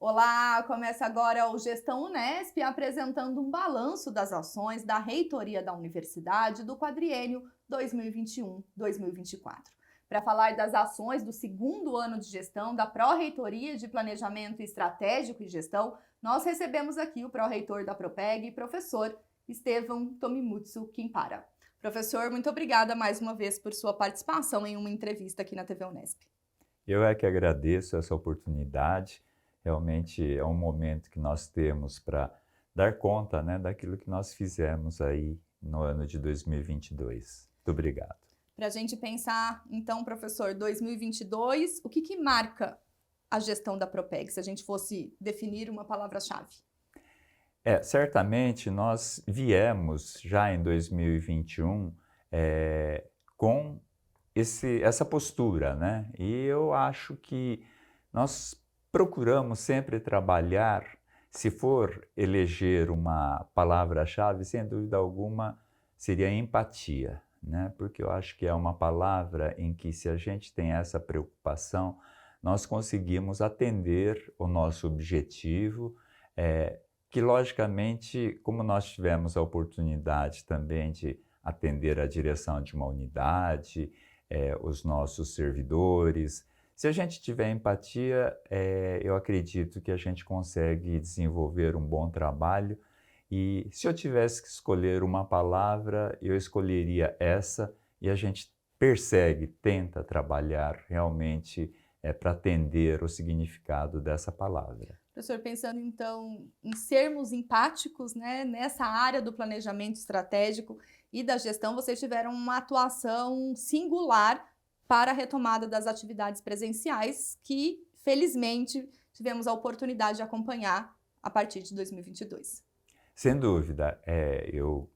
Olá, começa agora o Gestão Unesp apresentando um balanço das ações da reitoria da universidade do quadriênio 2021-2024. Para falar das ações do segundo ano de gestão da Pró-Reitoria de Planejamento Estratégico e Gestão, nós recebemos aqui o pró-reitor da Propeg, professor Estevão Tomimutsu Kimpara. Professor, muito obrigada mais uma vez por sua participação em uma entrevista aqui na TV Unesp. Eu é que agradeço essa oportunidade. Realmente é um momento que nós temos para dar conta, né, daquilo que nós fizemos aí no ano de 2022. Muito obrigado. Para a gente pensar, então, professor, 2022, o que marca a gestão da Propeg, se a gente fosse definir uma palavra-chave? Certamente nós viemos já em 2021 com essa postura, né? E eu acho que nós procuramos sempre trabalhar, se for eleger uma palavra-chave, sem dúvida alguma, seria empatia, né? Porque eu acho que é uma palavra em que, se a gente tem essa preocupação, nós conseguimos atender o nosso objetivo, que logicamente, como nós tivemos a oportunidade também de atender a direção de uma unidade, os nossos servidores. Se a gente tiver empatia, eu acredito que a gente consegue desenvolver um bom trabalho. E se eu tivesse que escolher uma palavra, eu escolheria essa, e a gente persegue, tenta trabalhar realmente para atender o significado dessa palavra. Professor, pensando então em sermos empáticos, né, nessa área do planejamento estratégico e da gestão, vocês tiveram uma atuação singular para a retomada das atividades presenciais, que felizmente tivemos a oportunidade de acompanhar a partir de 2022. Sem dúvida, eu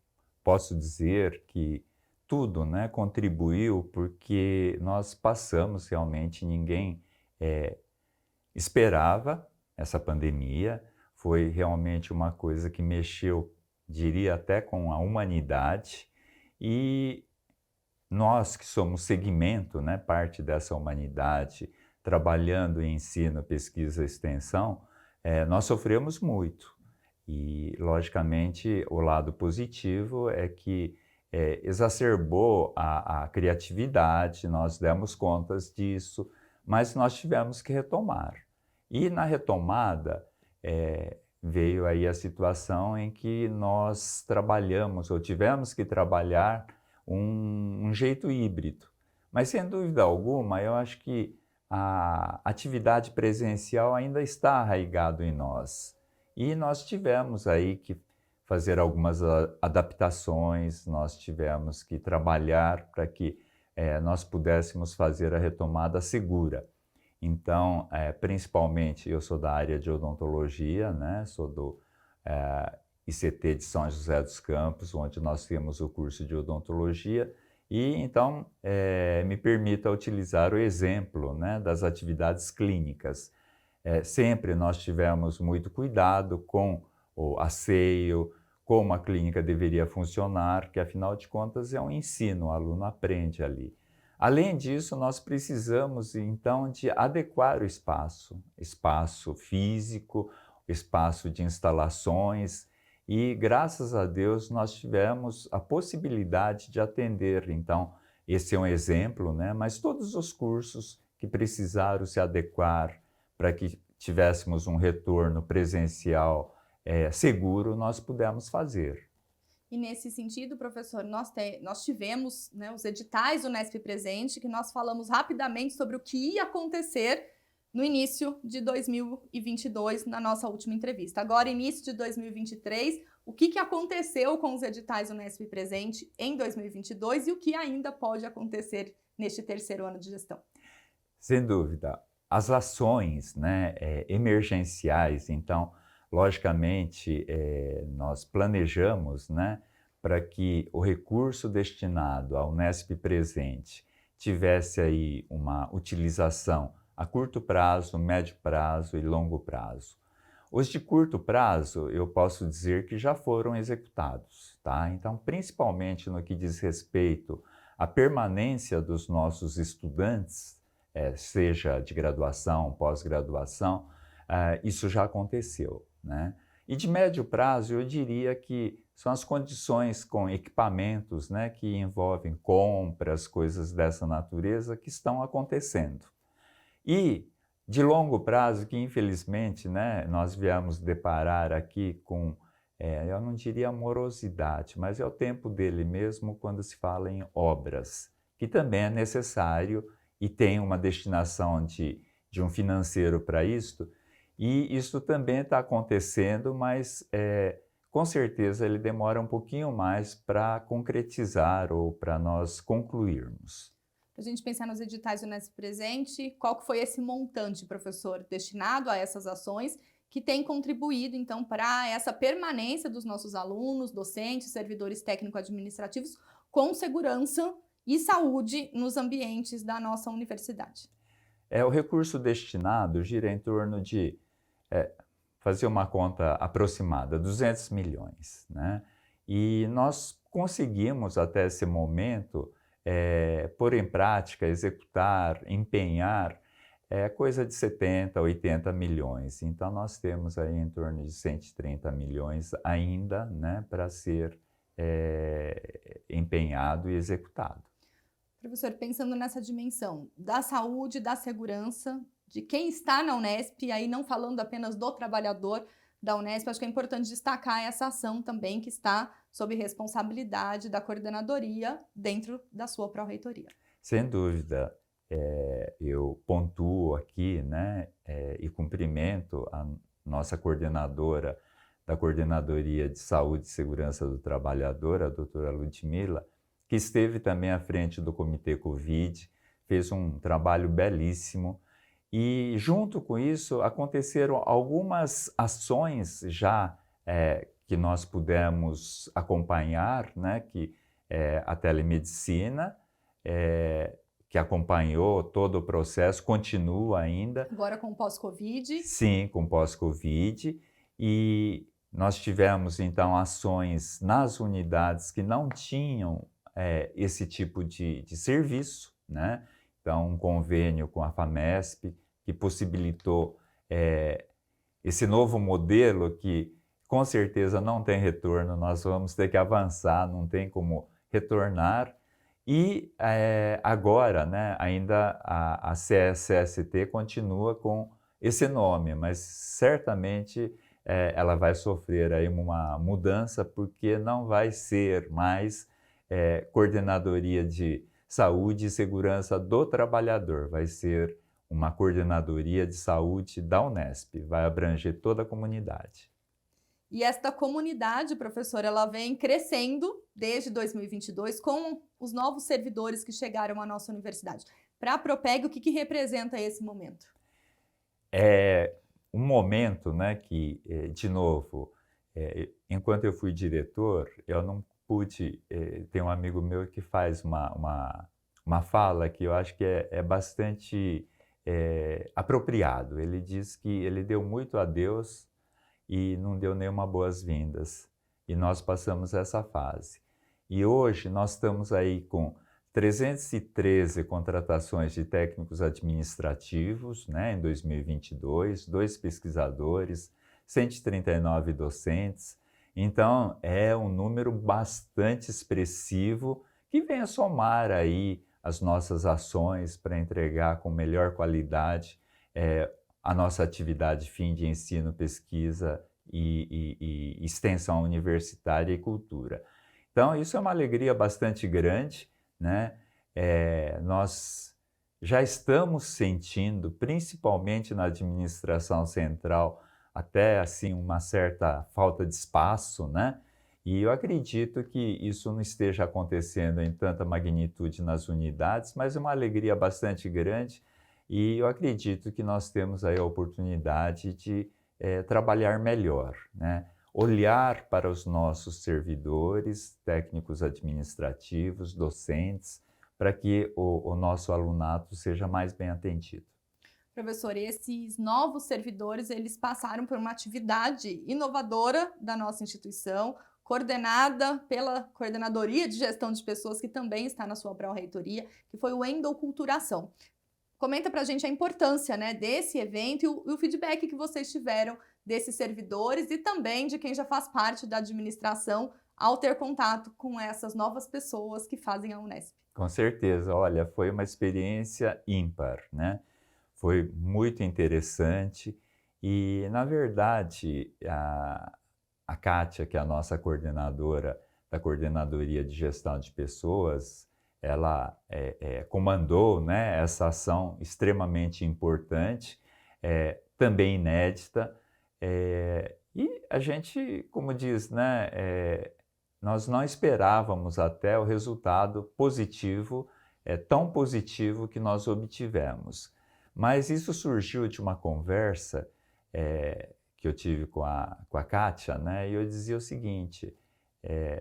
posso dizer que tudo, né, contribuiu, porque nós passamos realmente, ninguém esperava essa pandemia. Foi realmente uma coisa que mexeu, diria, até com a humanidade, e nós que somos segmento, né, parte dessa humanidade, trabalhando em ensino, pesquisa e extensão, nós sofremos muito. E, logicamente, o lado positivo é que exacerbou a criatividade, nós demos contas disso, mas nós tivemos que retomar. E na retomada veio aí a situação em que nós trabalhamos, ou tivemos que trabalhar um jeito híbrido. Mas, sem dúvida alguma, eu acho que a atividade presencial ainda está arraigado em nós. E nós tivemos aí que fazer algumas adaptações, nós tivemos que trabalhar para que nós pudéssemos fazer a retomada segura. Então, principalmente, eu sou da área de odontologia, né? Sou do ICT de São José dos Campos, onde nós temos o curso de odontologia, e então me permita utilizar o exemplo, né, das atividades clínicas. Sempre nós tivemos muito cuidado com o asseio, como a clínica deveria funcionar, que afinal de contas é um ensino, o aluno aprende ali. Além disso, nós precisamos então de adequar o espaço físico, espaço de instalações, e graças a Deus nós tivemos a possibilidade de atender. Então, esse é um exemplo, né? Mas todos os cursos que precisaram se adequar para que tivéssemos um retorno presencial seguro, nós pudemos fazer. E nesse sentido, professor, nós tivemos, né, os editais do Unesp Presente, que nós falamos rapidamente sobre o que ia acontecer no início de 2022, na nossa última entrevista. Agora, início de 2023, o que aconteceu com os editais do Unesp Presente em 2022 e o que ainda pode acontecer neste terceiro ano de gestão? Sem dúvida. As ações, né, emergenciais, então, logicamente, nós planejamos, né, para que o recurso destinado ao Unesp Presente tivesse aí uma utilização a curto prazo, médio prazo e longo prazo. Os de curto prazo, eu posso dizer que já foram executados, tá? Então, principalmente no que diz respeito à permanência dos nossos estudantes, seja de graduação, pós-graduação, isso já aconteceu, né? E de médio prazo, eu diria que são as condições com equipamentos, né, que envolvem compras, coisas dessa natureza, que estão acontecendo. E de longo prazo, que infelizmente, né, nós viemos deparar aqui com, eu não diria morosidade, mas é o tempo dele mesmo quando se fala em obras, que também é necessário e tem uma destinação de um financeiro para isto, e isso também está acontecendo, mas com certeza ele demora um pouquinho mais para concretizar ou para nós concluirmos. Para a gente pensar nos editais do Unesp Presente, qual que foi esse montante, professor, destinado a essas ações que tem contribuído, então, para essa permanência dos nossos alunos, docentes, servidores técnico-administrativos com segurança e saúde nos ambientes da nossa universidade? O recurso destinado gira em torno de, fazer uma conta aproximada, 200 milhões, né? E nós conseguimos, até esse momento, pôr em prática, executar, empenhar, coisa de 70, 80 milhões. Então, nós temos aí em torno de 130 milhões ainda, né, para ser empenhado e executado. Professor, pensando nessa dimensão da saúde, da segurança, de quem está na Unesp, e aí não falando apenas do trabalhador da Unesp, acho que é importante destacar essa ação também que está sob responsabilidade da coordenadoria dentro da sua pró-reitoria. Sem dúvida, eu pontuo aqui, né, e cumprimento a nossa coordenadora da Coordenadoria de Saúde e Segurança do Trabalhador, a doutora Ludmila, que esteve também à frente do Comitê Covid, fez um trabalho belíssimo. E, junto com isso, aconteceram algumas ações já que nós pudemos acompanhar, né, que a telemedicina, que acompanhou todo o processo, continua ainda. Agora com o pós-Covid? Sim, com pós-Covid. E nós tivemos, então, ações nas unidades que não tinham esse tipo de serviço, né? Então, um convênio com a FAMESP, que possibilitou esse novo modelo que, com certeza, não tem retorno, nós vamos ter que avançar, não tem como retornar. E agora, né, ainda a CSST continua com esse nome, mas certamente ela vai sofrer aí uma mudança, porque não vai ser mais Coordenadoria de Saúde e Segurança do Trabalhador, vai ser uma Coordenadoria de Saúde da Unesp, vai abranger toda a comunidade. E esta comunidade, professor, ela vem crescendo desde 2022 com os novos servidores que chegaram à nossa universidade. Para a Propeg, o que representa esse momento? É um momento, né, que, de novo, enquanto eu fui diretor, eu não pude, tem um amigo meu que faz uma fala que eu acho que é bastante apropriado. Ele diz que ele deu muito a Deus e não deu nenhuma boas-vindas. E nós passamos essa fase. E hoje nós estamos aí com 313 contratações de técnicos administrativos, né, em 2022, 2 pesquisadores, 139 docentes. Então, é um número bastante expressivo que vem a somar aí as nossas ações para entregar com melhor qualidade a nossa atividade fim de ensino, pesquisa e extensão universitária e cultura. Então, isso é uma alegria bastante grande, né? Nós já estamos sentindo, principalmente na administração central, até assim uma certa falta de espaço, né? E eu acredito que isso não esteja acontecendo em tanta magnitude nas unidades, mas é uma alegria bastante grande e eu acredito que nós temos aí a oportunidade de trabalhar melhor, né? Olhar para os nossos servidores, técnicos administrativos, docentes, para que o nosso alunato seja mais bem atendido. Professor, esses novos servidores, eles passaram por uma atividade inovadora da nossa instituição, coordenada pela Coordenadoria de Gestão de Pessoas, que também está na sua pró-reitoria, que foi o Endoculturação. Comenta pra gente a importância, né, desse evento e o feedback que vocês tiveram desses servidores e também de quem já faz parte da administração ao ter contato com essas novas pessoas que fazem a Unesp. Com certeza, olha, foi uma experiência ímpar, né? Foi muito interessante e, na verdade, a Kátia, que é a nossa coordenadora da Coordenadoria de Gestão de Pessoas, ela comandou, né, essa ação extremamente importante, também inédita, e a gente, como diz, né, nós não esperávamos até o resultado positivo, tão positivo que nós obtivemos. Mas isso surgiu de uma conversa que eu tive com a Kátia, né, e eu dizia o seguinte,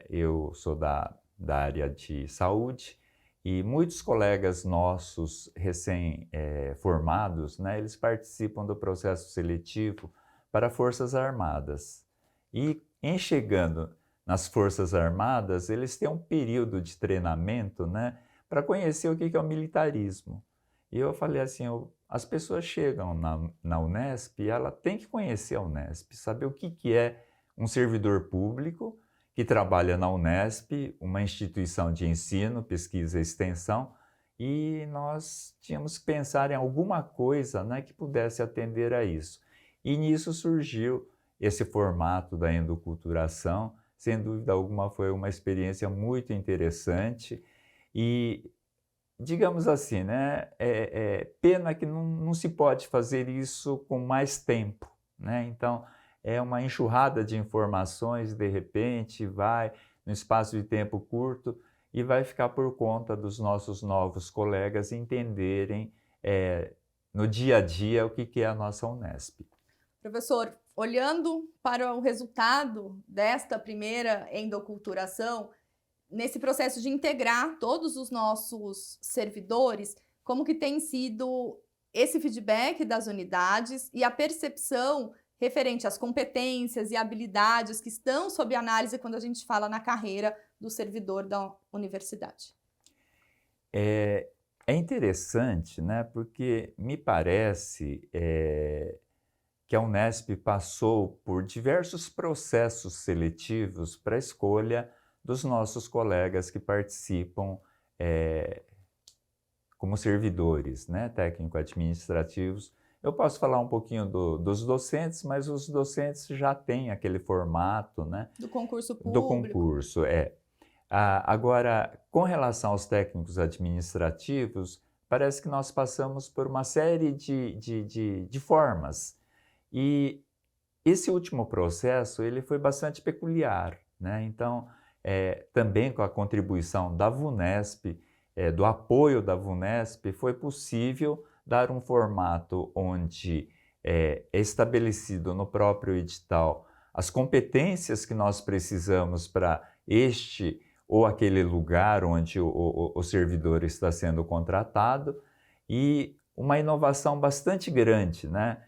eu sou da área de saúde, e muitos colegas nossos recém-formados, né, eles participam do processo seletivo para Forças Armadas. E em chegando nas Forças Armadas, eles têm um período de treinamento, né, para conhecer o que é o militarismo. E eu falei assim, as pessoas chegam na Unesp e ela tem que conhecer a Unesp, saber o que é um servidor público que trabalha na Unesp, uma instituição de ensino, pesquisa e extensão, e nós tínhamos que pensar em alguma coisa, né, que pudesse atender a isso. E nisso surgiu esse formato da endoculturação, sem dúvida alguma foi uma experiência muito interessante e, digamos assim, né, pena que não se pode fazer isso com mais tempo, né? Então, é uma enxurrada de informações, de repente vai no espaço de tempo curto e vai ficar por conta dos nossos novos colegas entenderem no dia a dia o que é a nossa Unesp. Professor, olhando para o resultado desta primeira endoculturação, nesse processo de integrar todos os nossos servidores, como que tem sido esse feedback das unidades e a percepção referente às competências e habilidades que estão sob análise quando a gente fala na carreira do servidor da universidade? É interessante, né? Porque me parece que a Unesp passou por diversos processos seletivos para a escolha dos nossos colegas que participam como servidores, né, técnico-administrativos. Eu posso falar um pouquinho dos docentes, mas os docentes já têm aquele formato, né, do concurso público. Do concurso, agora, com relação aos técnicos administrativos, parece que nós passamos por uma série de formas. E esse último processo ele foi bastante peculiar, né? Então, também com a contribuição da VUNESP, do apoio da VUNESP, foi possível dar um formato onde é estabelecido no próprio edital as competências que nós precisamos para este ou aquele lugar onde o servidor está sendo contratado e uma inovação bastante grande, né?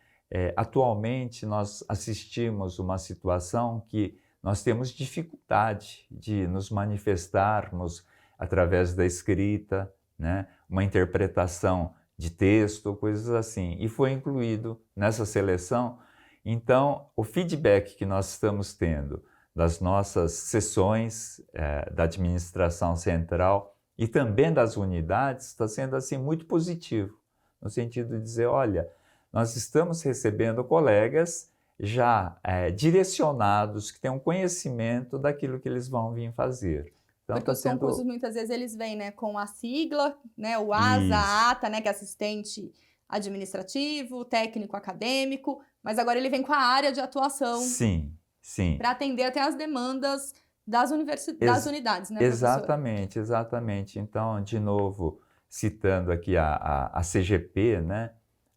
Atualmente, nós assistimos uma situação que nós temos dificuldade de nos manifestarmos através da escrita, né? Uma interpretação de texto, coisas assim. E foi incluído nessa seleção. Então, o feedback que nós estamos tendo das nossas sessões da administração central e também das unidades está sendo assim muito positivo, no sentido de dizer, olha, nós estamos recebendo colegas já direcionados, que têm um conhecimento daquilo que eles vão vir fazer. Então, porque os concursos, muitas vezes, eles vêm, né, com a sigla, né, o ASA, a ATA, né, que é assistente administrativo, técnico acadêmico, mas agora ele vem com a área de atuação. Sim, sim. Para atender até as demandas das unidades, né, professor? Exatamente, exatamente. Então, de novo, citando aqui a CGP, né,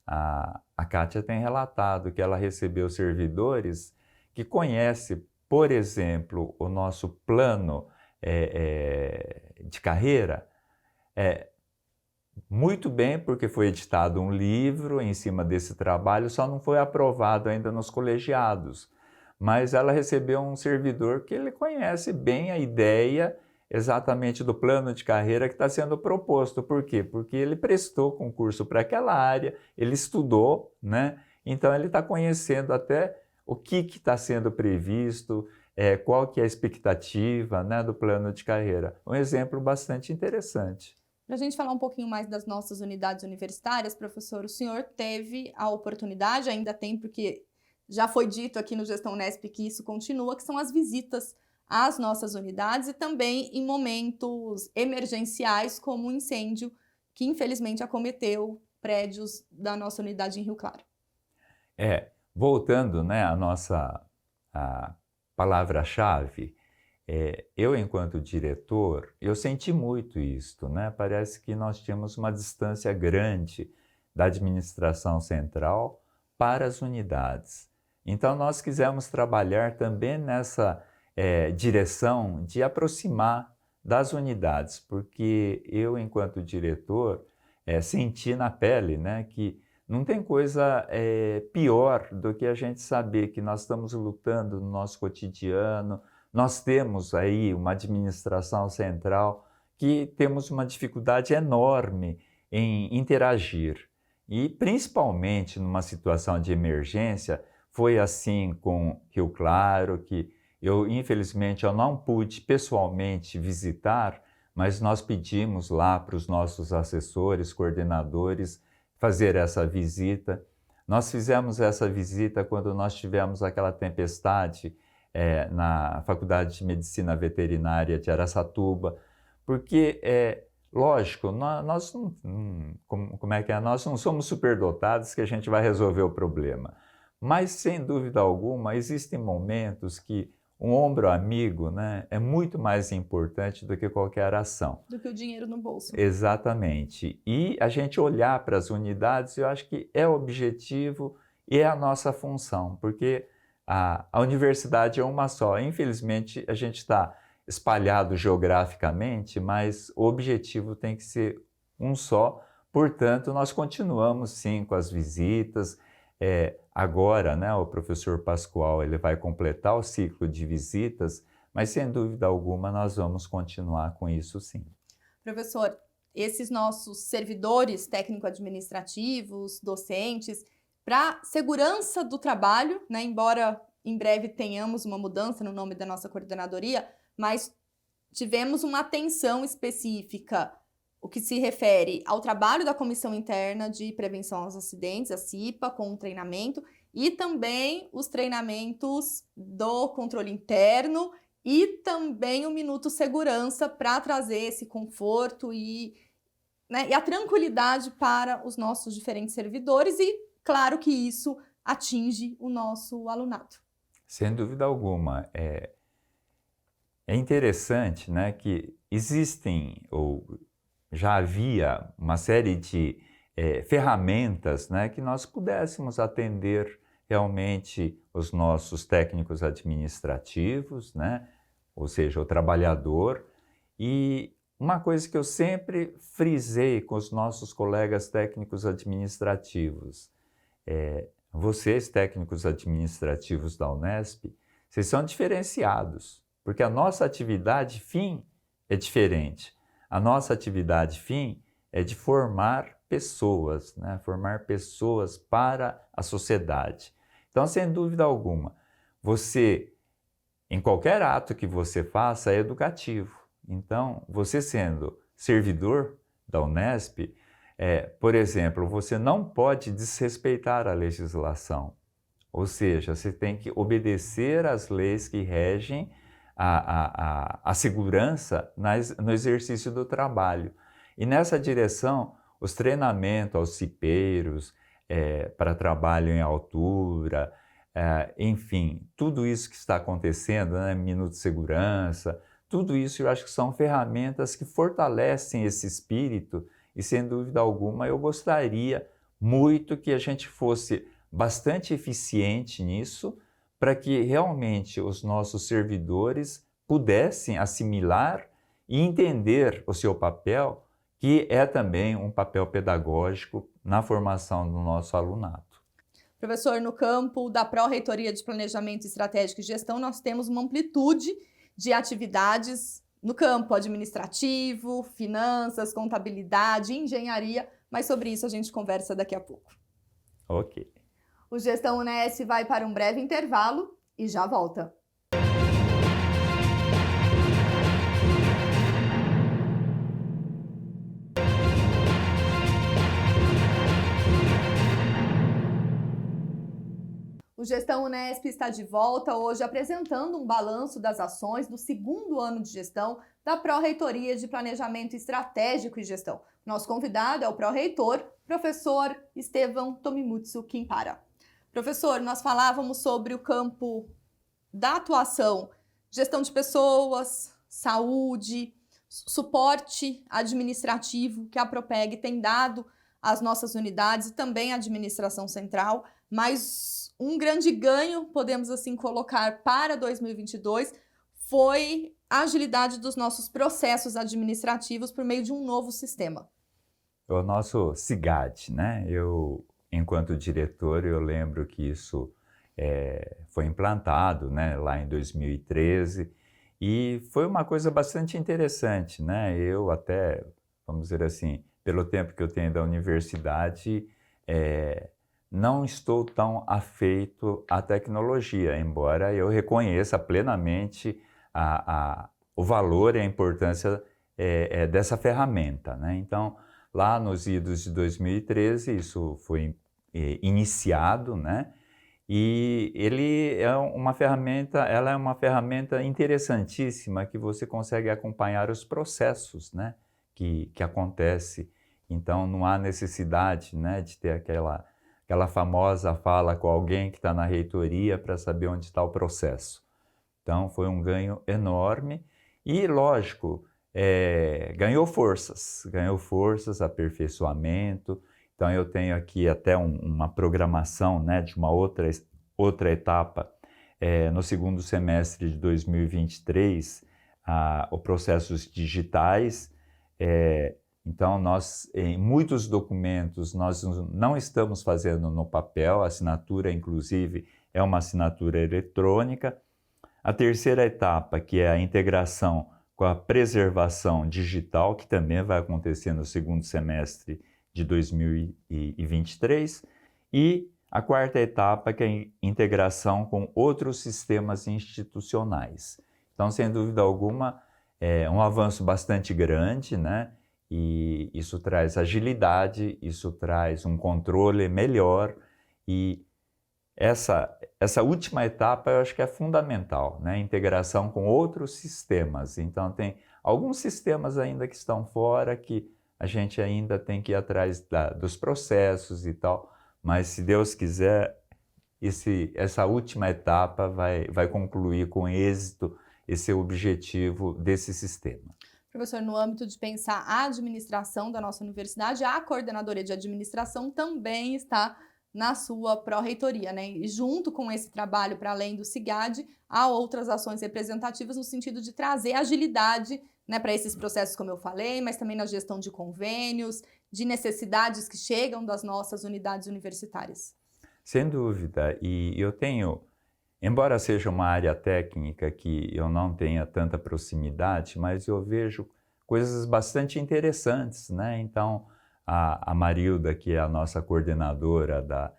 a Kátia tem relatado que ela recebeu servidores que conhecem, por exemplo, o nosso plano de carreira muito bem, porque foi editado um livro em cima desse trabalho, só não foi aprovado ainda nos colegiados. Mas ela recebeu um servidor que ele conhece bem a ideia exatamente do plano de carreira que está sendo proposto. Por quê? Porque ele prestou concurso para aquela área, ele estudou, né? Então ele está conhecendo até o que está sendo previsto, qual que é a expectativa, né, do plano de carreira. Um exemplo bastante interessante. Para a gente falar um pouquinho mais das nossas unidades universitárias, professor, o senhor teve a oportunidade, ainda tem, porque já foi dito aqui no Gestão Unesp que isso continua, que são as visitas às nossas unidades e também em momentos emergenciais, como o incêndio que infelizmente acometeu prédios da nossa unidade em Rio Claro. Voltando, né, à nossa palavra-chave, eu, enquanto diretor, eu senti muito isto, né? Parece que nós tínhamos uma distância grande da administração central para as unidades. Então, nós quisemos trabalhar também nessa direção de aproximar das unidades, porque eu, enquanto diretor, senti na pele, né, que não tem coisa pior do que a gente saber que nós estamos lutando no nosso cotidiano. Nós temos aí uma administração central que temos uma dificuldade enorme em interagir. E principalmente numa situação de emergência, foi assim com Rio Claro, que infelizmente, eu não pude pessoalmente visitar, mas nós pedimos lá para os nossos assessores, coordenadores, fazer essa visita. Nós fizemos essa visita quando nós tivemos aquela tempestade na Faculdade de Medicina Veterinária de Araçatuba, porque, lógico, nós não somos superdotados que a gente vai resolver o problema, mas, sem dúvida alguma, existem momentos que um ombro amigo, né, é muito mais importante do que qualquer ação. Do que o dinheiro no bolso. Exatamente. E a gente olhar para as unidades, eu acho que é o objetivo e é a nossa função, porque a universidade é uma só. Infelizmente, a gente está espalhado geograficamente, mas o objetivo tem que ser um só. Portanto, nós continuamos sim com as visitas. Agora, né, o professor Pascoal ele vai completar o ciclo de visitas, mas sem dúvida alguma nós vamos continuar com isso sim. Professor, esses nossos servidores técnico-administrativos, docentes, para segurança do trabalho, né, embora em breve tenhamos uma mudança no nome da nossa coordenadoria, mas tivemos uma atenção específica o que se refere ao trabalho da Comissão Interna de Prevenção aos Acidentes, a CIPA, com o treinamento, e também os treinamentos do controle interno e também o Minuto Segurança para trazer esse conforto e a tranquilidade para os nossos diferentes servidores e, claro, que isso atinge o nosso alunado. Sem dúvida alguma. É interessante, né, que existem ou já havia uma série de ferramentas, né, que nós pudéssemos atender realmente os nossos técnicos administrativos, né, ou seja, o trabalhador. E uma coisa que eu sempre frisei com os nossos colegas técnicos administrativos, vocês, técnicos administrativos da Unesp, vocês são diferenciados, porque a nossa atividade fim é diferente. A nossa atividade fim é de formar pessoas, né? Formar pessoas para a sociedade. Então, sem dúvida alguma, você, em qualquer ato que você faça, é educativo. Então, você sendo servidor da Unesp, por exemplo, você não pode desrespeitar a legislação. Ou seja, você tem que obedecer às leis que regem a segurança no exercício do trabalho. E nessa direção, os treinamentos aos cipeiros, para trabalho em altura, enfim, tudo isso que está acontecendo, né, Minuto de Segurança, tudo isso eu acho que são ferramentas que fortalecem esse espírito e, sem dúvida alguma, eu gostaria muito que a gente fosse bastante eficiente nisso, para que realmente os nossos servidores pudessem assimilar e entender o seu papel, que é também um papel pedagógico na formação do nosso alunado. Professor, no campo da Pró-Reitoria de Planejamento Estratégico e Gestão, nós temos uma amplitude de atividades no campo administrativo, finanças, contabilidade, engenharia, mas sobre isso a gente conversa daqui a pouco. Ok. O Gestão Unesp vai para um breve intervalo e já volta. O Gestão Unesp está de volta hoje apresentando um balanço das ações do segundo ano de gestão da Pró-Reitoria de Planejamento Estratégico e Gestão. Nosso convidado é o pró-reitor, professor Estevão Tomimutsu Kimpara. Professor, nós falávamos sobre o campo da atuação, gestão de pessoas, saúde, suporte administrativo que a Propeg tem dado às nossas unidades e também à administração central, mas um grande ganho, podemos assim colocar, para 2022 foi a agilidade dos nossos processos administrativos por meio de um novo sistema. O nosso SIGAD, né? Enquanto diretor, eu lembro que isso foi implantado, né, lá em 2013 e foi uma coisa bastante interessante, né? Eu até, vamos dizer assim, pelo tempo que eu tenho da universidade, não estou tão afeito à tecnologia, embora eu reconheça plenamente o valor e a importância dessa ferramenta, né? Então, lá nos idos de 2013, isso foi iniciado, né? E ela é uma ferramenta interessantíssima que você consegue acompanhar os processos, né, que acontece. Então, não há necessidade, né, de ter aquela famosa fala com alguém que está na reitoria para saber onde está o processo. Então, foi um ganho enorme e, lógico, ganhou forças, aperfeiçoamento. Então, eu tenho aqui até uma programação, né, de uma outra etapa no segundo semestre de 2023, os processos digitais. Então, em muitos documentos, nós não estamos fazendo no papel, a assinatura, inclusive, é uma assinatura eletrônica. A terceira etapa, que é a integração com a preservação digital, que também vai acontecer no segundo semestre de 2023. E a quarta etapa, que é a integração com outros sistemas institucionais. Então, sem dúvida alguma, é um avanço bastante grande, né? E isso traz agilidade, isso traz um controle melhor e essa última etapa eu acho que é fundamental, né? Integração com outros sistemas. Então tem alguns sistemas ainda que estão fora que a gente ainda tem que ir atrás dos processos e tal, mas se Deus quiser, essa última etapa vai concluir com êxito esse objetivo desse sistema. Professor, no âmbito de pensar a administração da nossa universidade, a coordenadoria de administração também está na sua pró-reitoria, né? E junto com esse trabalho, para além do SIGAD, há outras ações representativas no sentido de trazer agilidade, né, para esses processos, como eu falei, mas também na gestão de convênios, de necessidades que chegam das nossas unidades universitárias. Sem dúvida, e eu tenho, embora seja uma área técnica que eu não tenha tanta proximidade, mas eu vejo coisas bastante interessantes, né? Então, a Marilda, que é a nossa coordenadora da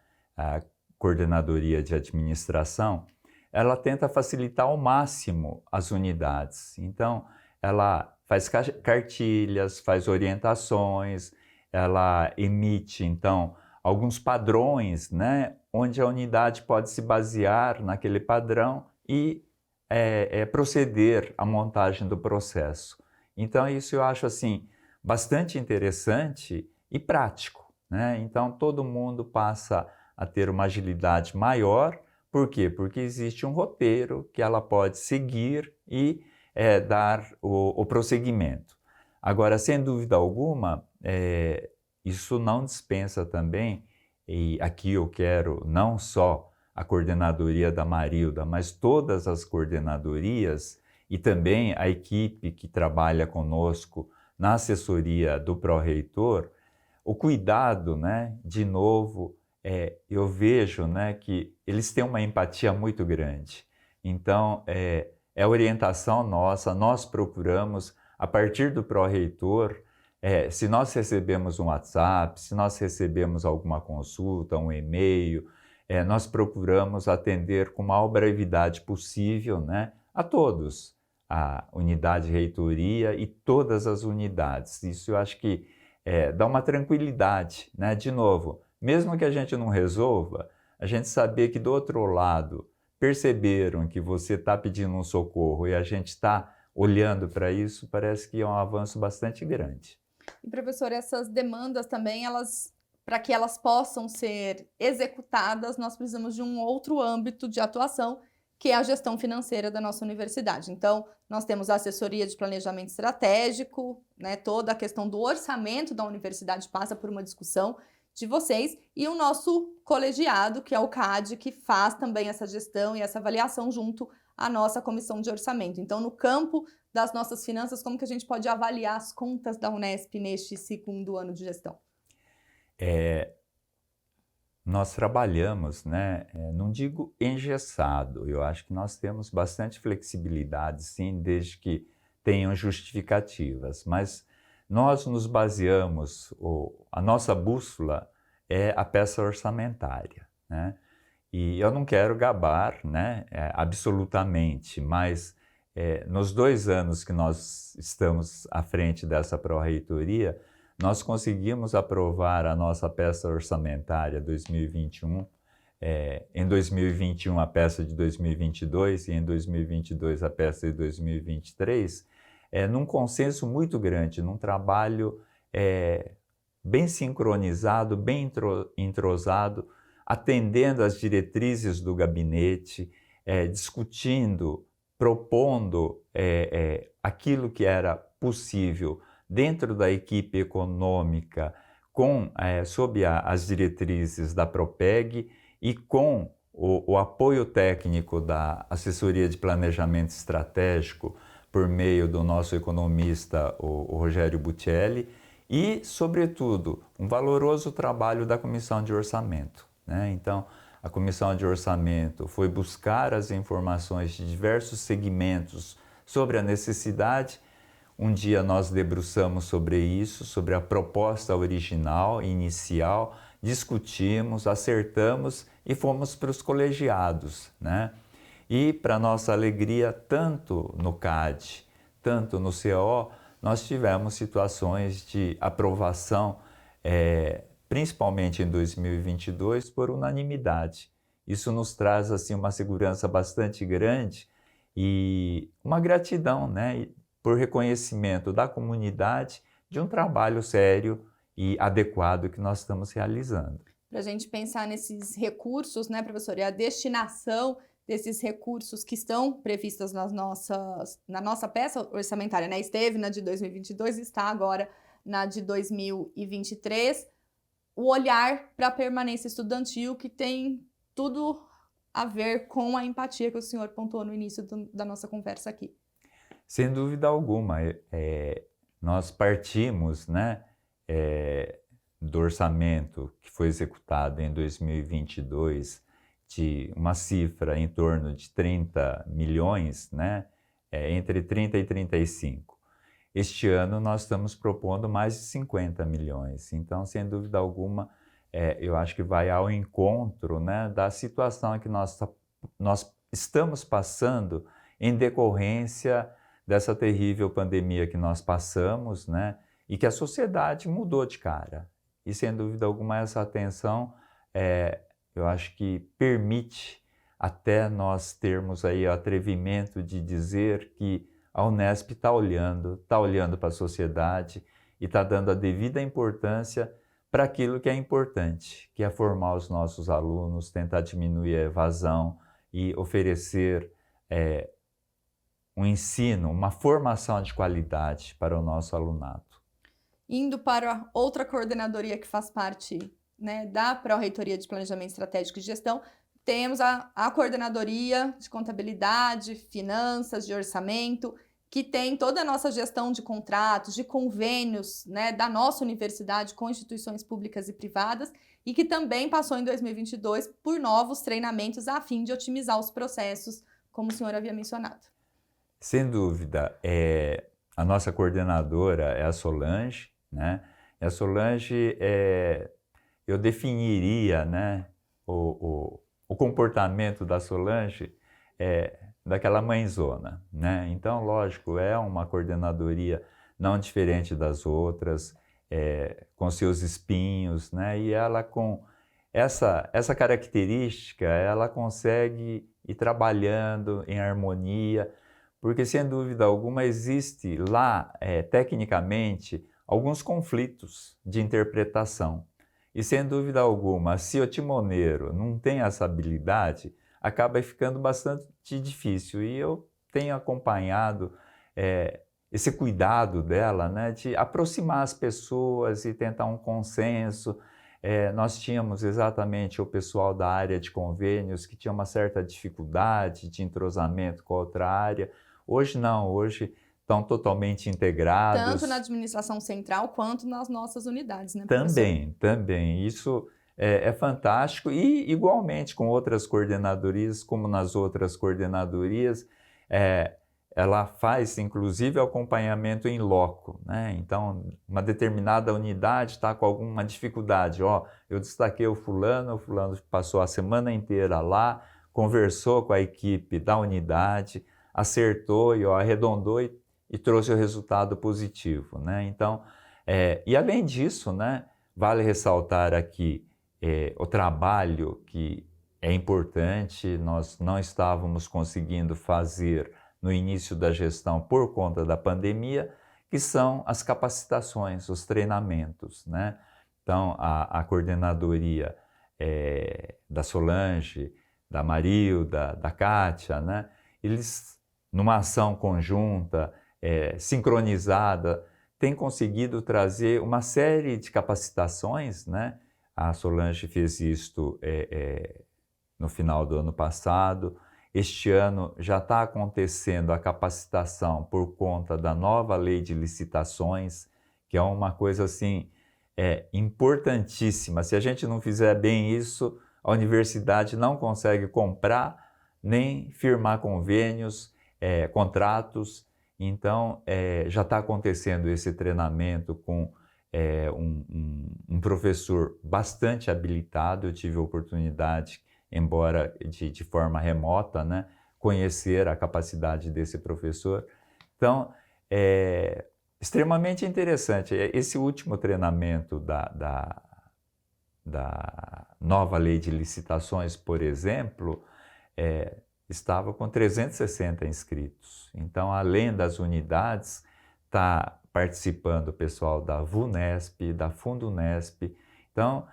Coordenadoria de Administração, ela tenta facilitar ao máximo as unidades. Então, ela faz cartilhas, faz orientações, ela emite, então, alguns padrões, né, onde a unidade pode se basear naquele padrão e proceder à montagem do processo. Então, isso eu acho assim bastante interessante e prático, né? Então, todo mundo passa a ter uma agilidade maior. Por quê? Porque existe um roteiro que ela pode seguir e dar o prosseguimento. Agora, sem dúvida alguma, isso não dispensa também, e aqui eu quero não só a coordenadoria da Marilda, mas todas as coordenadorias e também a equipe que trabalha conosco na assessoria do pró-reitor, o cuidado, né, de novo, eu vejo, né, que eles têm uma empatia muito grande. Então, é orientação nossa, nós procuramos, a partir do pró-reitor, se nós recebemos um WhatsApp, se nós recebemos alguma consulta, um e-mail, nós procuramos atender com a maior brevidade possível, né, a todos, a unidade de reitoria e todas as unidades. Isso eu acho que dá uma tranquilidade, né? De novo, mesmo que a gente não resolva, a gente saber que do outro lado perceberam que você está pedindo um socorro e a gente está olhando para isso, parece que é um avanço bastante grande. E, professor, essas demandas também, para que elas possam ser executadas, nós precisamos de um outro âmbito de atuação, que é a gestão financeira da nossa universidade. Então, nós temos a assessoria de planejamento estratégico, né, toda a questão do orçamento da universidade passa por uma discussão de vocês, e o nosso colegiado, que é o CAD, que faz também essa gestão e essa avaliação junto à nossa comissão de orçamento. Então, no campo das nossas finanças, como que a gente pode avaliar as contas da Unesp neste segundo ano de gestão? Nós trabalhamos, né, não digo engessado, eu acho que nós temos bastante flexibilidade, sim, desde que tenham justificativas, mas nós nos baseamos, a nossa bússola é a peça orçamentária, né? E eu não quero gabar, né, absolutamente, mas nos 2 anos que nós estamos à frente dessa pró-reitoria, nós conseguimos aprovar a nossa peça orçamentária 2021, em 2021 a peça de 2022 e em 2022 a peça de 2023, num consenso muito grande, num trabalho bem sincronizado, bem entrosado, atendendo às diretrizes do gabinete, discutindo, propondo aquilo que era possível dentro da equipe econômica, sob as diretrizes da Propeg e com o apoio técnico da Assessoria de Planejamento Estratégico, por meio do nosso economista, o Rogério Buccelli, e, sobretudo, um valoroso trabalho da Comissão de Orçamento, né? Então, a Comissão de Orçamento foi buscar as informações de diversos segmentos sobre a necessidade. Um dia nós debruçamos sobre isso, sobre a proposta original, inicial, discutimos, acertamos e fomos para os colegiados, né? E, para nossa alegria, tanto no CAD, tanto no CO, nós tivemos situações de aprovação, principalmente em 2022, por unanimidade. Isso nos traz assim, uma segurança bastante grande e uma gratidão, né, por reconhecimento da comunidade de um trabalho sério e adequado que nós estamos realizando. Para a gente pensar nesses recursos, né, professor, e a destinação desses recursos que estão previstos na nossa peça orçamentária, né? Esteve na de 2022 e está agora na de 2023. O olhar para a permanência estudantil, que tem tudo a ver com a empatia que o senhor pontuou no início da nossa conversa aqui. Sem dúvida alguma, nós partimos, né, do orçamento que foi executado em 2022 de uma cifra em torno de 30 milhões, né, entre 30 e 35. Este ano nós estamos propondo mais de 50 milhões. Então, sem dúvida alguma, eu acho que vai ao encontro, né, da situação que nós estamos passando em decorrência dessa terrível pandemia que nós passamos, né, e que a sociedade mudou de cara. E, sem dúvida alguma, essa atenção, eu acho que permite até nós termos aí o atrevimento de dizer que a Unesp está olhando para a sociedade e está dando a devida importância para aquilo que é importante, que é formar os nossos alunos, tentar diminuir a evasão e oferecer um ensino, uma formação de qualidade para o nosso alunato. Indo para outra coordenadoria que faz parte, né, da Pró-Reitoria de Planejamento Estratégico e Gestão, temos a Coordenadoria de Contabilidade, Finanças, de Orçamento, que tem toda a nossa gestão de contratos, de convênios, né, da nossa universidade com instituições públicas e privadas, e que também passou em 2022 por novos treinamentos a fim de otimizar os processos, como o senhor havia mencionado. Sem dúvida, a nossa coordenadora é a Solange, né? E a Solange, eu definiria, né, o comportamento da Solange daquela mãezona, né? Então, lógico, é uma coordenadoria não diferente das outras, com seus espinhos, né? E ela com essa característica, ela consegue ir trabalhando em harmonia, porque sem dúvida alguma existe lá, tecnicamente, alguns conflitos de interpretação. E sem dúvida alguma, se o timoneiro não tem essa habilidade, acaba ficando bastante difícil. E eu tenho acompanhado esse cuidado dela, né, de aproximar as pessoas e tentar um consenso. Nós tínhamos exatamente o pessoal da área de convênios que tinha uma certa dificuldade de entrosamento com a outra área. Hoje não, hoje estão totalmente integrados. Tanto na administração central quanto nas nossas unidades, né, professor? Também. Isso é fantástico e igualmente com outras coordenadorias, como nas outras coordenadorias, ela faz inclusive acompanhamento em loco, né? Então, uma determinada unidade está com alguma dificuldade. Eu destaquei o fulano passou a semana inteira lá, conversou com a equipe da unidade, acertou e arredondou e trouxe o resultado positivo, né? Então, e além disso, né, vale ressaltar aqui o trabalho que é importante, nós não estávamos conseguindo fazer no início da gestão por conta da pandemia, que são as capacitações, os treinamentos, né? Então, a coordenadoria da Solange, da Marilda, da Kátia, né? Eles, numa ação conjunta, sincronizada, têm conseguido trazer uma série de capacitações, né? A Solange fez isto no final do ano passado. Este ano já está acontecendo a capacitação por conta da nova lei de licitações, que é uma coisa assim importantíssima. Se a gente não fizer bem isso, a universidade não consegue comprar nem firmar convênios, contratos. Então, já está acontecendo esse treinamento com um professor bastante habilitado. Eu tive a oportunidade, embora de forma remota, né, conhecer a capacidade desse professor. Então, extremamente interessante. Esse último treinamento da nova lei de licitações, por exemplo, estava com 360 inscritos. Então, além das unidades, está participando o pessoal da VUNESP, da Fundunesp. Então,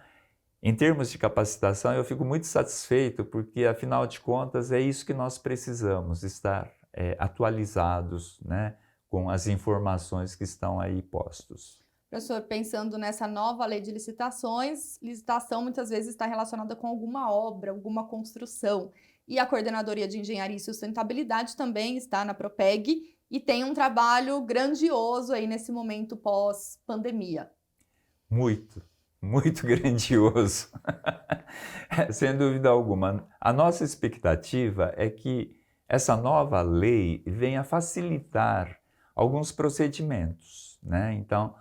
em termos de capacitação, eu fico muito satisfeito, porque, afinal de contas, é isso que nós precisamos, estar atualizados, né, com as informações que estão aí postos. Professor, pensando nessa nova lei de licitações, licitação muitas vezes está relacionada com alguma obra, alguma construção. E a Coordenadoria de Engenharia e Sustentabilidade também está na Propeg e tem um trabalho grandioso aí nesse momento pós-pandemia. Muito grandioso, sem dúvida alguma. A nossa expectativa é que essa nova lei venha facilitar alguns procedimentos, né? Então,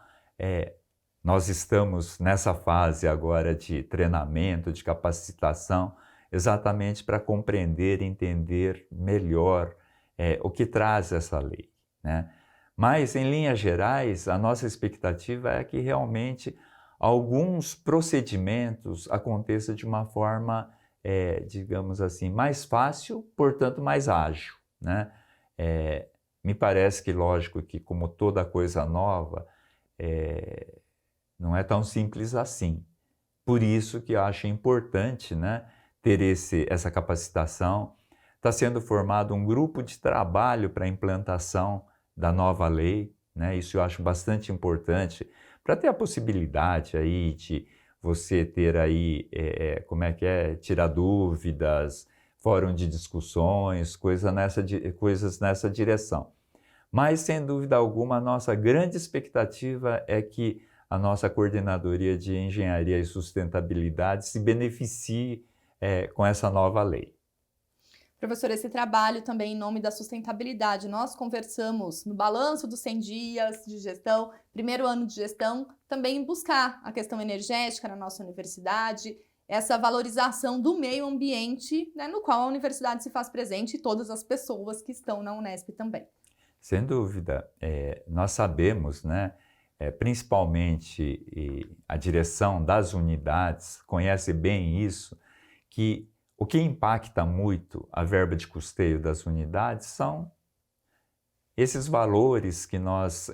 nós estamos nessa fase agora de treinamento, de capacitação, exatamente para compreender e entender melhor o que traz essa lei, né? Mas, em linhas gerais, a nossa expectativa é que realmente alguns procedimentos aconteçam de uma forma, digamos assim, mais fácil, portanto mais ágil, né? Me parece que, lógico, que como toda coisa nova, não é tão simples assim. Por isso que eu acho importante, né, ter essa capacitação. Está sendo formado um grupo de trabalho para a implantação da nova lei, né? Isso eu acho bastante importante, para ter a possibilidade aí de você ter aí, tirar dúvidas, fórum de discussões, coisas nessa direção. Mas, sem dúvida alguma, a nossa grande expectativa é que a nossa Coordenadoria de Engenharia e Sustentabilidade se beneficie com essa nova lei. Professor, esse trabalho também em nome da sustentabilidade, nós conversamos no balanço dos 100 dias de gestão, primeiro ano de gestão, também em buscar a questão energética na nossa universidade, essa valorização do meio ambiente, né, no qual a universidade se faz presente e todas as pessoas que estão na Unesp também. Sem dúvida, nós sabemos, né, principalmente a direção das unidades conhece bem isso, que o que impacta muito a verba de custeio das unidades são esses valores que nós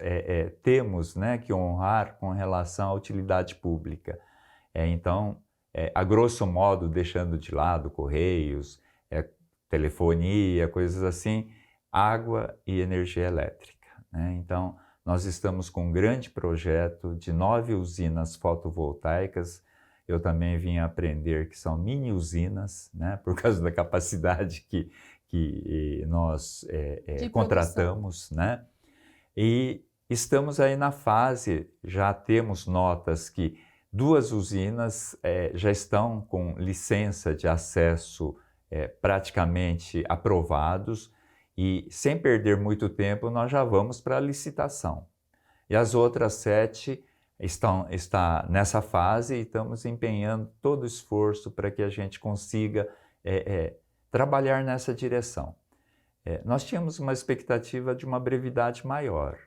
temos, né, que honrar com relação à utilidade pública. Então, a grosso modo, deixando de lado correios, telefonia, coisas assim, água e energia elétrica, né? Então, nós estamos com um grande projeto de 9 usinas fotovoltaicas. Eu também vim aprender que são mini usinas, né, por causa da capacidade que nós contratamos, né? E estamos aí na fase, já temos notas que 2 usinas já estão com licença de acesso praticamente aprovados e, sem perder muito tempo, nós já vamos para a licitação. E as outras 7 está nessa fase e estamos empenhando todo o esforço para que a gente consiga trabalhar nessa direção. Nós tínhamos uma expectativa de uma brevidade maior,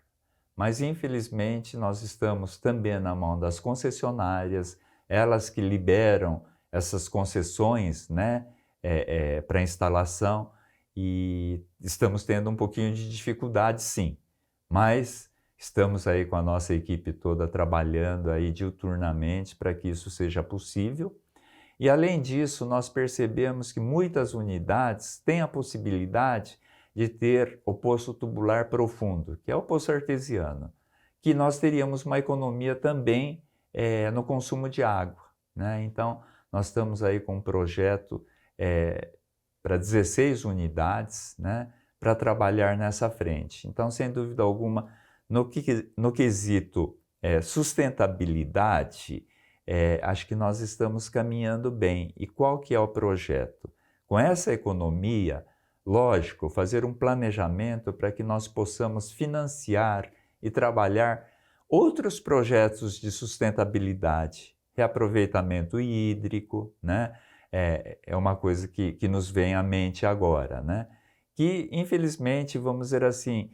mas infelizmente nós estamos também na mão das concessionárias, elas que liberam essas concessões, né, para instalação, e estamos tendo um pouquinho de dificuldade, sim, mas estamos aí com a nossa equipe toda trabalhando aí diuturnamente para que isso seja possível. E além disso, nós percebemos que muitas unidades têm a possibilidade de ter o poço tubular profundo, que é o poço artesiano, que nós teríamos uma economia também no consumo de água, né? Então, nós estamos aí com um projeto para 16 unidades, né, para trabalhar nessa frente. Então, sem dúvida alguma, no quesito sustentabilidade, acho que nós estamos caminhando bem. E qual que é o projeto? Com essa economia, lógico, fazer um planejamento para que nós possamos financiar e trabalhar outros projetos de sustentabilidade, reaproveitamento hídrico, né? É uma coisa que nos vem à mente agora, né? Que, infelizmente, vamos dizer assim,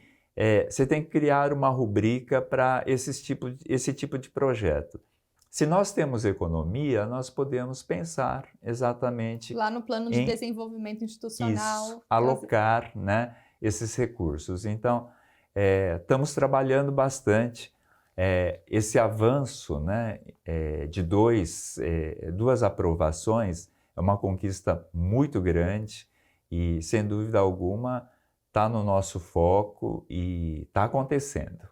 você tem que criar uma rubrica para esse tipo de projeto. Se nós temos economia, nós podemos pensar exatamente lá no plano de desenvolvimento institucional. Isso, alocar, né, esses recursos. Então, estamos trabalhando bastante. Esse avanço, né, de 2 aprovações é uma conquista muito grande e, sem dúvida alguma, está no nosso foco e está acontecendo.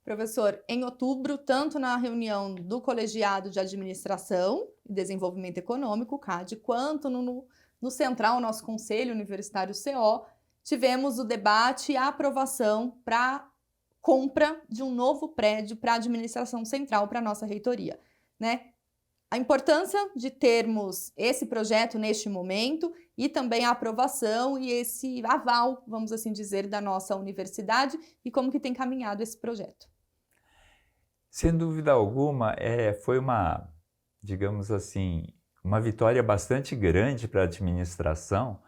Professor, em outubro, tanto na reunião do Colegiado de Administração e Desenvolvimento Econômico, CAD, quanto no Central, nosso Conselho Universitário CO, tivemos o debate e a aprovação para compra de um novo prédio para a administração central, para a nossa reitoria, né? A importância de termos esse projeto neste momento e também a aprovação e esse aval, vamos assim dizer, da nossa universidade e como que tem caminhado esse projeto. Sem dúvida alguma, foi uma, digamos assim, uma vitória bastante grande para a administração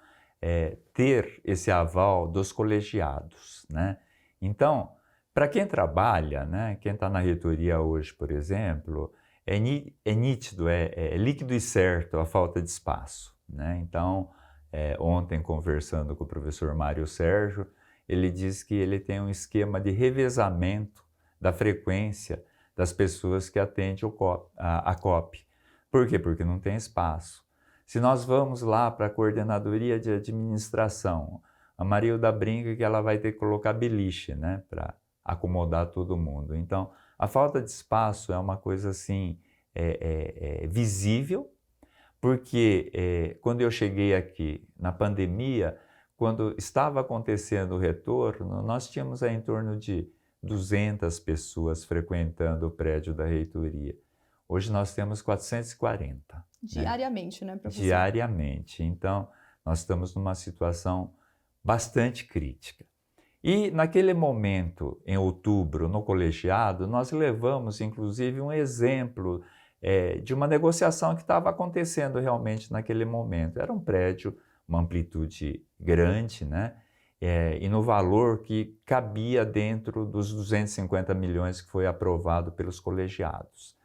ter esse aval dos colegiados, né? Então, para quem trabalha, né, quem está na reitoria hoje, por exemplo, é nítido, é líquido e certo a falta de espaço, né? Então, ontem, conversando com o professor Mário Sérgio, ele disse que ele tem um esquema de revezamento da frequência das pessoas que atendem a COP. Por quê? Porque não tem espaço. Se nós vamos lá para a coordenadoria de administração, a Marilda brinca que ela vai ter que colocar beliche, né, para acomodar todo mundo. Então, a falta de espaço é uma coisa assim visível, porque quando eu cheguei aqui na pandemia, quando estava acontecendo o retorno, nós tínhamos em torno de 200 pessoas frequentando o prédio da reitoria. Hoje nós temos 440. Diariamente, né, professor? Diariamente. Então, nós estamos numa situação bastante crítica. E naquele momento, em outubro, no colegiado, nós levamos inclusive um exemplo de uma negociação que estava acontecendo realmente naquele momento. Era um prédio, uma amplitude grande, né? E no valor que cabia dentro dos 250 milhões que foi aprovado pelos colegiados.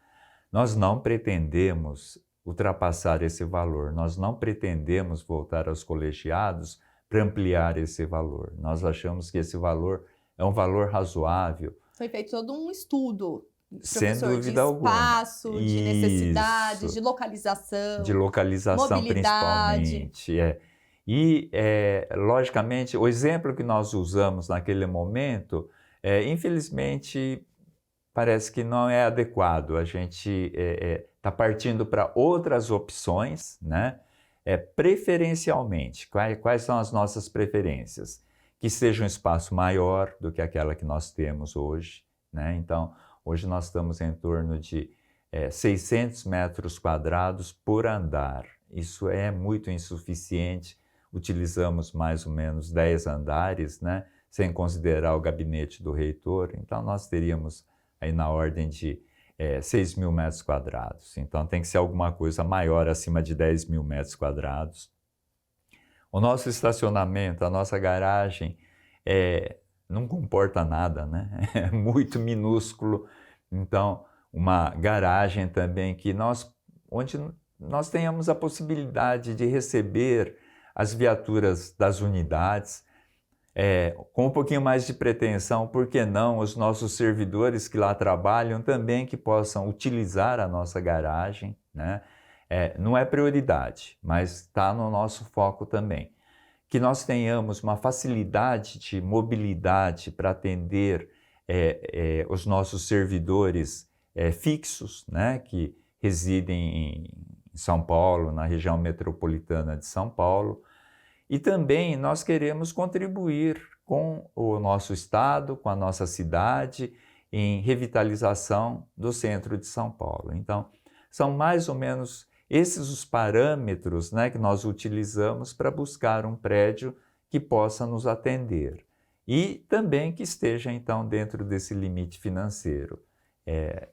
Nós não pretendemos ultrapassar esse valor, nós não pretendemos voltar aos colegiados para ampliar esse valor. Nós achamos que esse valor é um valor razoável. Foi feito todo um estudo, sem professor, dúvida de espaço, alguma. de necessidade, Isso. de localização, De localização, mobilidade. principalmente. E, logicamente, o exemplo que nós usamos naquele momento, infelizmente, parece que não é adequado. A gente está partindo para outras opções, né? Preferencialmente, quais são as nossas preferências? Que seja um espaço maior do que aquela que nós temos hoje, né? Então, hoje nós estamos em torno de 600 metros quadrados por andar. Isso é muito insuficiente. Utilizamos mais ou menos 10 andares, né? Sem considerar o gabinete do reitor. Então, nós teríamos aí na ordem de 6 mil metros quadrados. Então, tem que ser alguma coisa maior, acima de 10 mil metros quadrados. O nosso estacionamento, a nossa garagem, não comporta nada, né? É muito minúsculo. Então, uma garagem também onde nós tenhamos a possibilidade de receber as viaturas das unidades, com um pouquinho mais de pretensão, por que não os nossos servidores que lá trabalham também que possam utilizar a nossa garagem, né? Não é prioridade, mas está no nosso foco também. Que nós tenhamos uma facilidade de mobilidade para atender os nossos servidores fixos, né? Que residem em São Paulo, na região metropolitana de São Paulo. E também nós queremos contribuir com o nosso estado, com a nossa cidade, em revitalização do centro de São Paulo. Então, são mais ou menos esses os parâmetros, né, que nós utilizamos para buscar um prédio que possa nos atender. E também que esteja, então, dentro desse limite financeiro.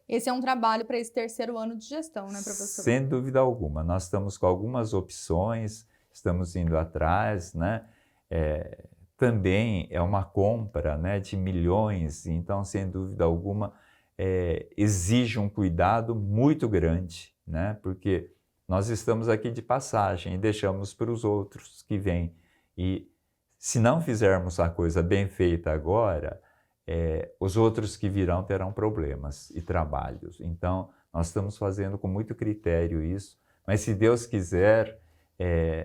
Esse é um trabalho para esse terceiro ano de gestão, né, professor? Sem dúvida alguma. Nós estamos com algumas opções, estamos indo atrás, né? Também é uma compra, né, de milhões, então, sem dúvida alguma, exige um cuidado muito grande, né? Porque nós estamos aqui de passagem e deixamos para os outros que vêm. E se não fizermos a coisa bem feita agora, os outros que virão terão problemas e trabalhos. Então, nós estamos fazendo com muito critério isso, mas se Deus quiser,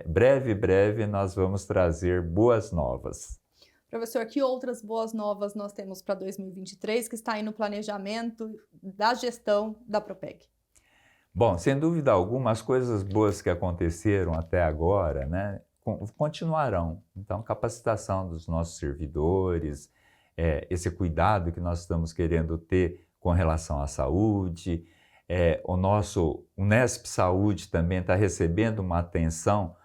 breve nós vamos trazer boas novas. Professor, que outras boas novas nós temos para 2023 que está aí no planejamento da gestão da Propeg? Bom, sem dúvida alguma, as coisas boas que aconteceram até agora, né, continuarão. Então, capacitação dos nossos servidores, esse cuidado que nós estamos querendo ter com relação à saúde, o nosso Unesp Saúde também está recebendo uma atenção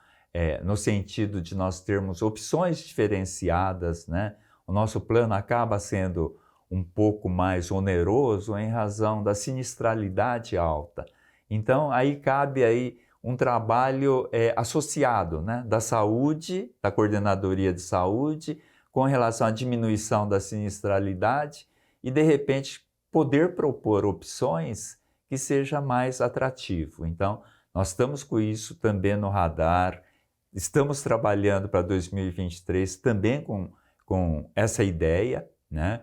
no sentido de nós termos opções diferenciadas, né? O nosso plano acaba sendo um pouco mais oneroso em razão da sinistralidade alta. Então, aí cabe aí um trabalho associado, né? Da saúde, da coordenadoria de saúde, com relação à diminuição da sinistralidade e, de repente, poder propor opções que seja mais atrativo. Então, nós estamos com isso também no radar, estamos trabalhando para 2023 também com essa ideia, né?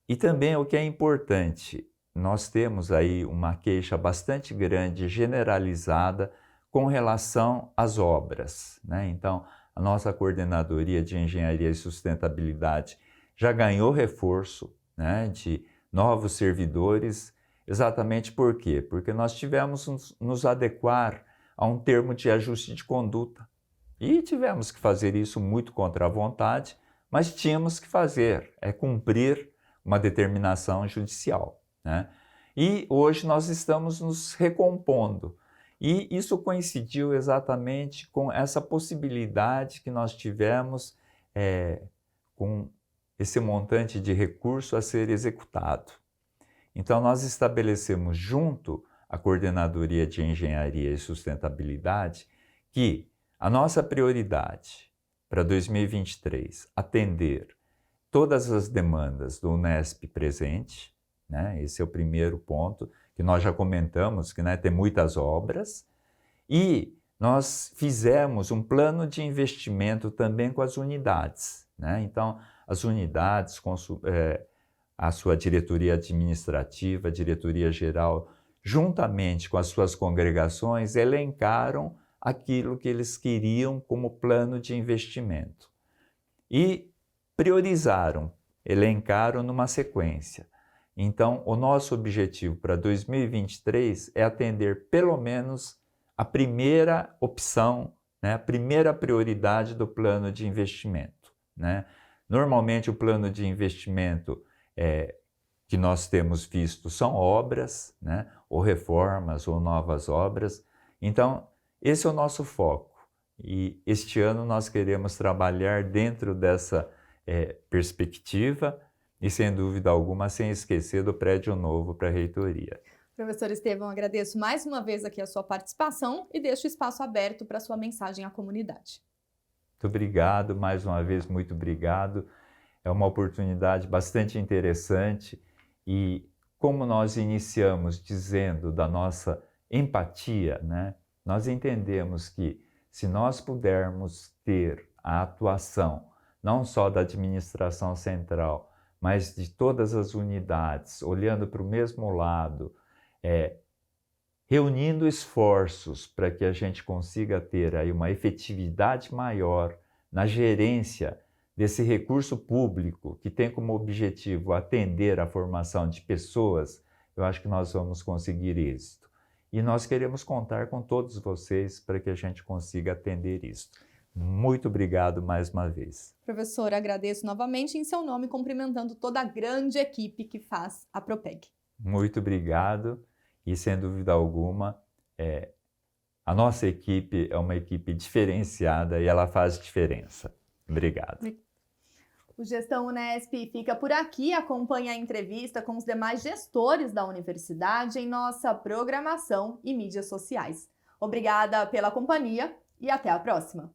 E também o que é importante, nós temos aí uma queixa bastante grande, generalizada, com relação às obras, né? Então, a nossa coordenadoria de Engenharia e Sustentabilidade já ganhou reforço, né, de novos servidores. Exatamente por quê? Porque nós tivemos nos adequar a um termo de ajuste de conduta. E tivemos que fazer isso muito contra a vontade, mas tínhamos que fazer, cumprir uma determinação judicial, né? E hoje nós estamos nos recompondo. E isso coincidiu exatamente com essa possibilidade que nós tivemos com esse montante de recurso a ser executado. Então, nós estabelecemos junto à Coordenadoria de Engenharia e Sustentabilidade que a nossa prioridade para 2023 atender todas as demandas do Unesp presente, né? Esse é o primeiro ponto, que nós já comentamos, que, né, tem muitas obras, e nós fizemos um plano de investimento também com as unidades, né? Então, as unidades, a sua diretoria administrativa, a diretoria geral, juntamente com as suas congregações, elencaram aquilo que eles queriam como plano de investimento. E priorizaram, elencaram numa sequência. Então, o nosso objetivo para 2023 é atender pelo menos a primeira opção, né, a primeira prioridade do plano de investimento, né? Normalmente, o plano de investimento que nós temos visto são obras, né, ou reformas, ou novas obras. Então, esse é o nosso foco. E este ano nós queremos trabalhar dentro dessa perspectiva e, sem dúvida alguma, sem esquecer do prédio novo para a reitoria. Professor Estevão, agradeço mais uma vez aqui a sua participação e deixo o espaço aberto para a sua mensagem à comunidade. Muito obrigado, mais uma vez, muito obrigado. É uma oportunidade bastante interessante e, como nós iniciamos dizendo da nossa empatia, né, nós entendemos que se nós pudermos ter a atuação não só da administração central, mas de todas as unidades, olhando para o mesmo lado, reunindo esforços para que a gente consiga ter aí uma efetividade maior na gerência desse recurso público que tem como objetivo atender a formação de pessoas, eu acho que nós vamos conseguir êxito. E nós queremos contar com todos vocês para que a gente consiga atender isso. Muito obrigado mais uma vez. Professor, agradeço novamente em seu nome, cumprimentando toda a grande equipe que faz a Propeg. Muito obrigado e, sem dúvida alguma, a nossa equipe é uma equipe diferenciada e ela faz diferença. Obrigado. O Gestão Unesp fica por aqui. Acompanhe a entrevista com os demais gestores da universidade em nossa programação e mídias sociais. Obrigada pela companhia e até a próxima.